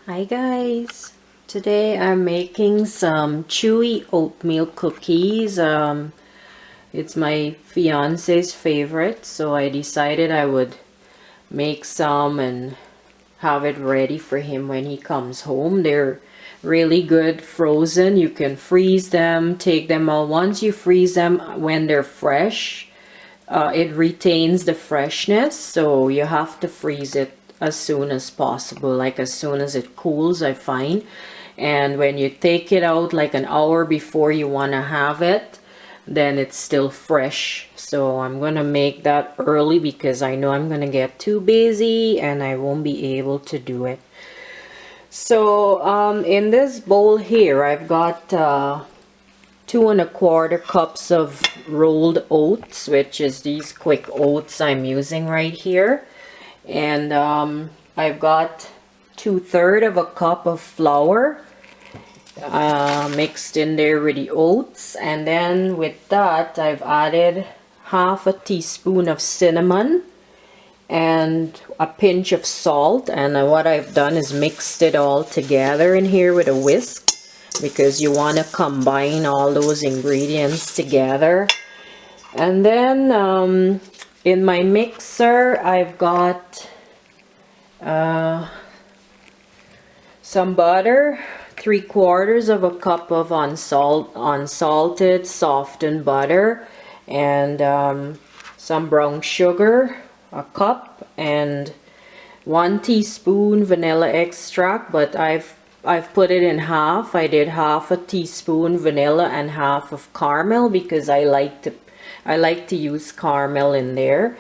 Hi guys, today I'm making some chewy oatmeal cookies. It's my fiance's favorite, so I decided I would make some and have it ready for him when he comes home. They're really good frozen. You can freeze them, take them out. Once you freeze them when they're fresh, it retains the freshness, so you have to freeze it as soon as possible, like as soon as it cools, I find. And when you take it out like an hour before you want to have it, then it's still fresh. So I'm gonna make that early because I know I'm gonna get too busy and I won't be able to do it. So in this bowl here I've got 2¼ cups of rolled oats, which is these quick oats I'm using right here. And I've got 2/3 cup of flour mixed in there with the oats. And then with that I've added 1/2 teaspoon of cinnamon and a pinch of salt. And what I've done is mixed it all together in here with a whisk, because you want to combine all those ingredients together. And then in my mixer I've got some butter, 3/4 cup of unsalted softened butter, and some brown sugar, a cup, and 1 teaspoon vanilla extract, but I've put it in half. I did 1/2 teaspoon vanilla and half of caramel because I like to use caramel in there.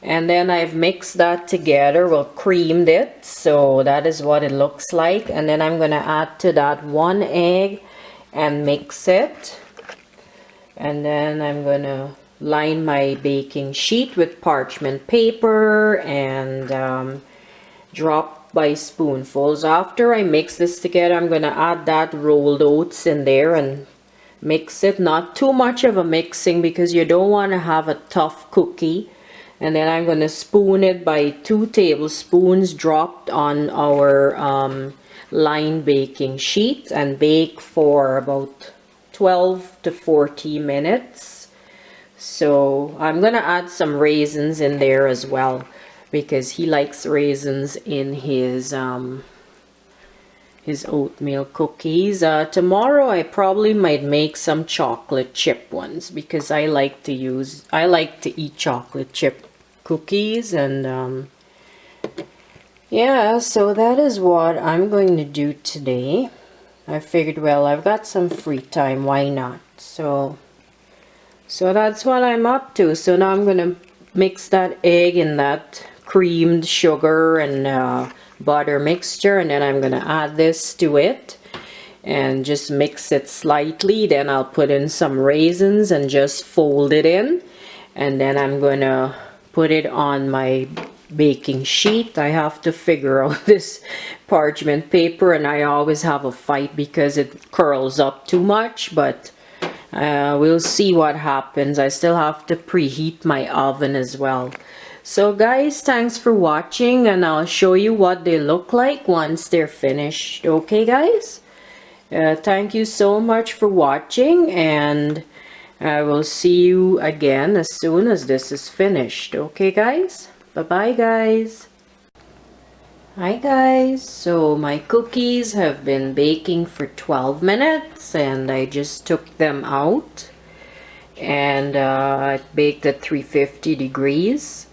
And then I've mixed that together, well, creamed it, so that is what it looks like. And then I'm gonna add to that 1 egg and mix it. And then I'm gonna line my baking sheet with parchment paper and drop by spoonfuls. After I mix this together, I'm gonna add that rolled oats in there and mix it. Not too much of a mixing because you don't want to have a tough cookie. And then I'm gonna spoon it by 2 tablespoons dropped on our lined baking sheet and bake for about 12 to 40 minutes. So I'm gonna add some raisins in there as well, because he likes raisins in his oatmeal cookies. Tomorrow I probably might make some chocolate chip ones, because I like to eat chocolate chip cookies. And yeah, so that is what I'm going to do today. I figured, well, I've got some free time, why not? So that's what I'm up to. So now I'm gonna mix that egg in that creamed sugar and butter mixture, and then I'm gonna add this to it and just mix it slightly. Then I'll put in some raisins and just fold it in, and then I'm gonna put it on my baking sheet. I have to figure out this parchment paper, and I always have a fight because it curls up too much, but we'll see what happens. I still have to preheat my oven as well. So guys, thanks for watching, and I'll show you what they look like once they're finished. Okay guys? Thank you so much for watching, and I will see you again as soon as this is finished. Okay guys? Bye-bye guys. Hi guys, so my cookies have been baking for 12 minutes and I just took them out, and I baked at 350 degrees.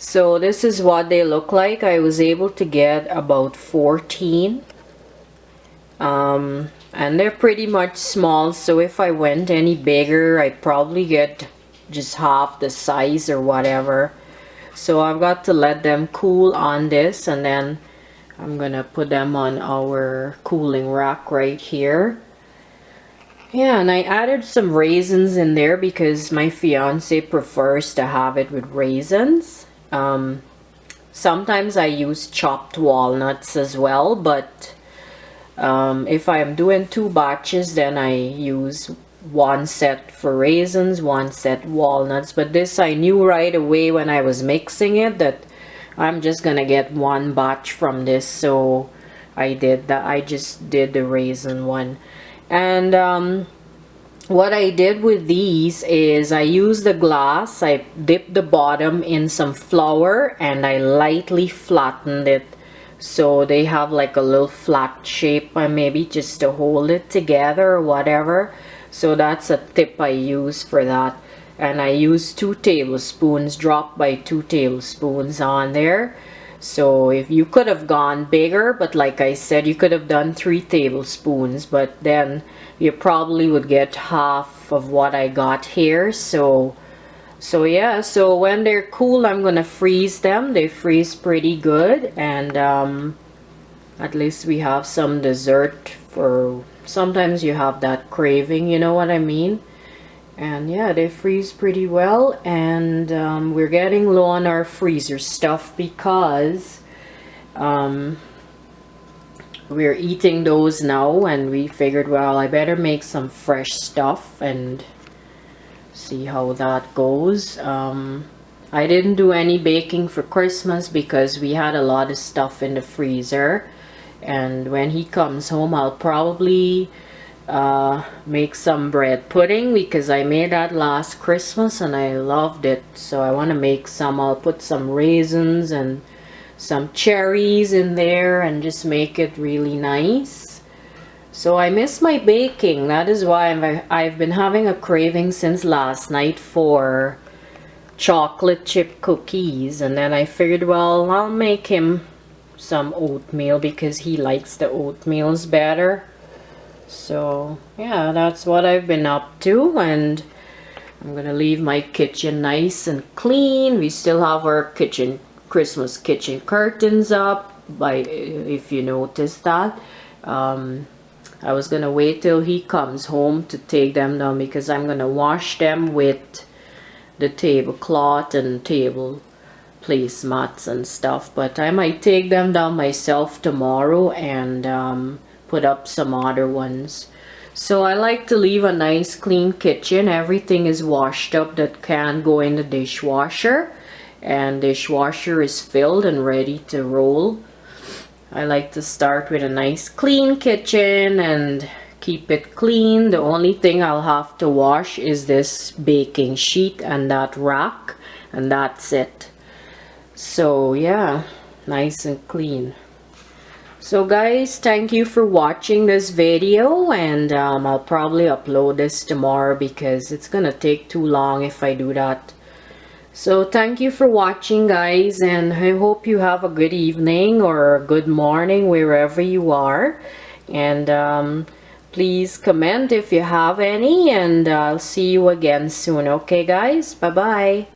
So this is what they look like. I was able to get about 14, and they're pretty much small, so if I went any bigger I'd probably get just half the size or whatever. So I've got to let them cool on this, and then I'm gonna put them on our cooling rack right here. Yeah, and I added some raisins in there because my fiance prefers to have it with raisins. Sometimes I use chopped walnuts as well, but if I'm doing 2 batches, then I use 1 set for raisins, 1 set walnuts. But this I knew right away when I was mixing it that I'm just gonna get 1 batch from this, so I just did the raisin one. And what I did with these is I used the glass, I dipped the bottom in some flour, and I lightly flattened it so they have like a little flat shape, maybe just to hold it together or whatever. So that's a tip I use for that. And I use 2 tablespoons, dropped by 2 tablespoons on there. So if you could have gone bigger, but like I said, you could have done 3 tablespoons, but then you probably would get half of what I got here. So yeah, so when they're cool, I'm gonna freeze them. They freeze pretty good, and at least we have some dessert. For sometimes you have that craving, you know what I mean? And yeah, they freeze pretty well, and we're getting low on our freezer stuff because we're eating those now, and we figured, well, I better make some fresh stuff and see how that goes. I didn't do any baking for Christmas because we had a lot of stuff in the freezer, and when he comes home I'll probably make some bread pudding because I made that last Christmas and I loved it. So I want to make some. I'll put some raisins and some cherries in there and just make it really nice. So I miss my baking. That is why I've been having a craving since last night for chocolate chip cookies, and then I figured, well, I'll make him some oatmeal because he likes the oatmeals better. So yeah, that's what I've been up to, and I'm gonna leave my kitchen nice and clean. We still have our Christmas kitchen curtains up, if you noticed that. I was gonna wait till he comes home to take them down because I'm gonna wash them with the tablecloth and table placemats and stuff, but I might take them down myself tomorrow and put up some other ones. So I like to leave a nice clean kitchen. Everything is washed up that can go in the dishwasher, and dishwasher is filled and ready to roll. I like to start with a nice clean kitchen and keep it clean. The only thing I'll have to wash is this baking sheet and that rack, and that's it. So yeah, nice and clean. So guys, thank you for watching this video, and I'll probably upload this tomorrow because it's gonna take too long if I do that. So thank you for watching, guys, and I hope you have a good evening or a good morning wherever you are. And please comment if you have any, and I'll see you again soon. Okay guys, bye bye.